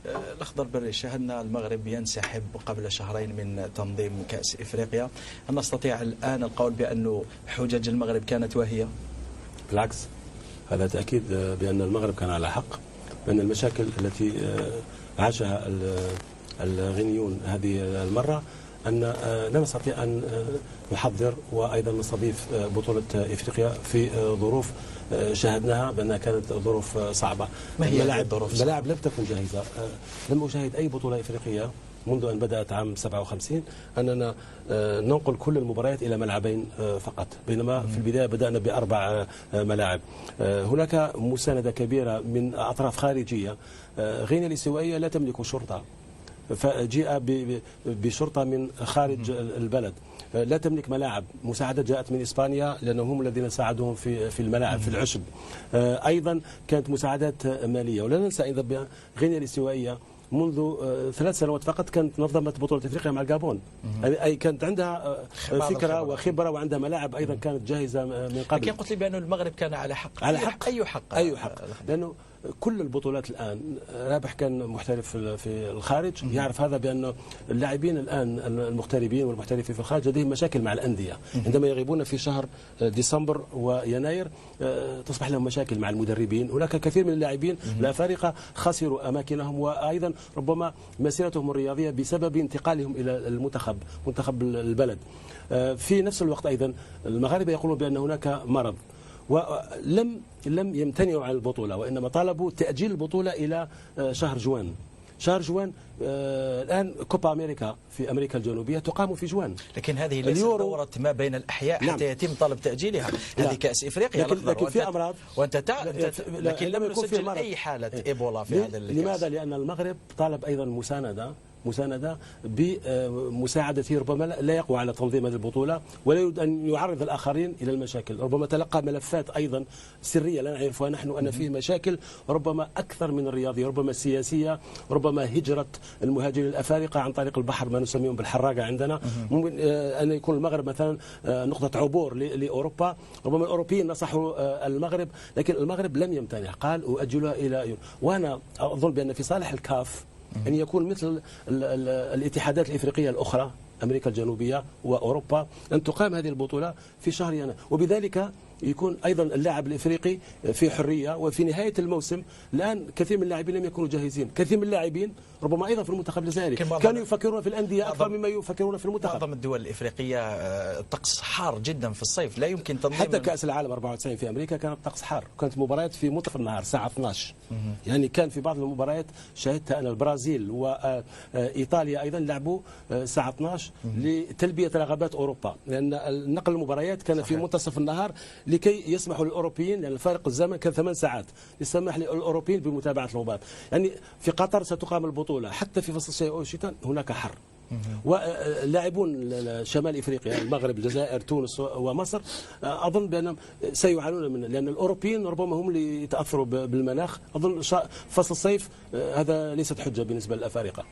الأخضر بري، شاهدنا المغرب ينسحب قبل شهرين من تنظيم كأس إفريقيا. هل نستطيع الآن القول بأن حجج المغرب كانت واهية؟ بالعكس، هذا تأكيد بأن المغرب كان على حق، بأن المشاكل التي عاشها الغينيون هذه المرة أن لا نستطيع أن نحضر وأيضا نستضيف بطولة إفريقيا في ظروف شاهدناها بأنها كانت ظروف صعبة. ما هي الظروف؟ الملاعب لم تكن جاهزة. لم أشاهد أي بطولة إفريقية منذ أن بدأت عام 57 أننا ننقل كل المباريات إلى ملعبين فقط، بينما في البداية بدأنا ب4 ملاعب. هناك مساندة كبيرة من أطراف خارجية. غينيا الاستوائية لا تملك شرطة، فجاء بشرطة من خارج البلد، لا تملك ملاعب. مساعدة جاءت من إسبانيا لأنهم هم الذين ساعدوهم في الملاعب في العشب. أيضا كانت مساعدات مالية. ولا ننسى أيضا غينيا الاستوائية منذ 3 سنوات فقط كانت نظمت بطولة إفريقيا مع الجابون، أي كانت عندها فكرة وخبرة وعندها ملاعب أيضا كانت جاهزة من قبل. لكن قلت لي بأن المغرب كان على حق. على حق. أي حق؟ لأنه كل البطولات الآن، رابح كان محترف في الخارج يعرف هذا، بأن اللاعبين الآن المغتربين والمحترفين في الخارج لديهم مشاكل مع الأندية. عندما يغيبون في شهر ديسمبر ويناير تصبح لهم مشاكل مع المدربين. هناك كثير من اللاعبين الأفارقة خسروا أماكنهم وأيضا ربما مسيرتهم الرياضية بسبب انتقالهم إلى منتخب البلد. في نفس الوقت أيضا المغاربة يقولون بأن هناك مرض، ولم يمتنعوا عن البطولة، وإنما طالبوا تأجيل البطولة إلى شهر جوان. الآن كوبا أمريكا في أمريكا الجنوبية تقام في جوان. لكن هذه ليست دورة ما بين الأحياء حتى يتم طلب تأجيلها. هذه كأس إفريقيا، لكن في أمراض، لكن لم يسجل أي حالة إيبولا في هذا الكأس. لماذا؟ لأن المغرب طالب أيضا مساندة بمساعدته، ربما لا يقوى على تنظيم هذه البطولة ولا يريد أن يعرض الآخرين إلى المشاكل. ربما تلقى ملفات أيضا سرية لا نعرفها نحن أن فيه مشاكل ربما أكثر من الرياضية، ربما السياسية، ربما هجرة المهاجرين الأفارقة عن طريق البحر، ما نسميهم بالحراقة عندنا. ممكن أن يكون المغرب مثلا نقطة عبور لأوروبا. ربما الأوروبيين نصحوا المغرب، لكن المغرب لم يمتنع، قال أؤجلها إلى يوم. وأنا أظن بأن في صالح الكاف أن يكون مثل الاتحادات الإفريقية الأخرى، أمريكا الجنوبية وأوروبا، أن تقام هذه البطولة في شهر يناير، وبذلك يكون أيضا اللاعب الإفريقي في حرية. وفي نهاية الموسم الآن كثير من اللاعبين لم يكونوا جاهزين، كثير من اللاعبين ربما أيضا في المنتخب الجزائري كانوا يفكرون في الأندية أكثر مما يفكرون في المنتخب. معظم الدول الإفريقية الطقس حار جدا في الصيف، لا يمكن تنظيم. حتى كأس العالم 94 في أمريكا كانت الطقس حار، كانت مباريات في منتصف النهار الساعة 12. يعني كان في بعض المباريات شاهدت أنا البرازيل وإيطاليا أيضا لعبوا الساعة 12 لتلبية رغبات أوروبا، لأن نقل المباريات كان في منتصف النهار لكي يسمحوا للأوروبيين، لأن فارق الزمن كان 8 ساعات، يسمح للأوروبيين بمتابعة المباراة. يعني في قطر ستقام البطولة حتى في فصل الشتاء والشتاء هناك حر. واللاعبون شمال افريقيا، المغرب، الجزائر، تونس ومصر، اظن بانهم سيعانون منه، لان الاوروبيين ربما هم اللي يتاثروا بالمناخ. اظن فصل الصيف هذا ليست حجه بالنسبه للافارقه.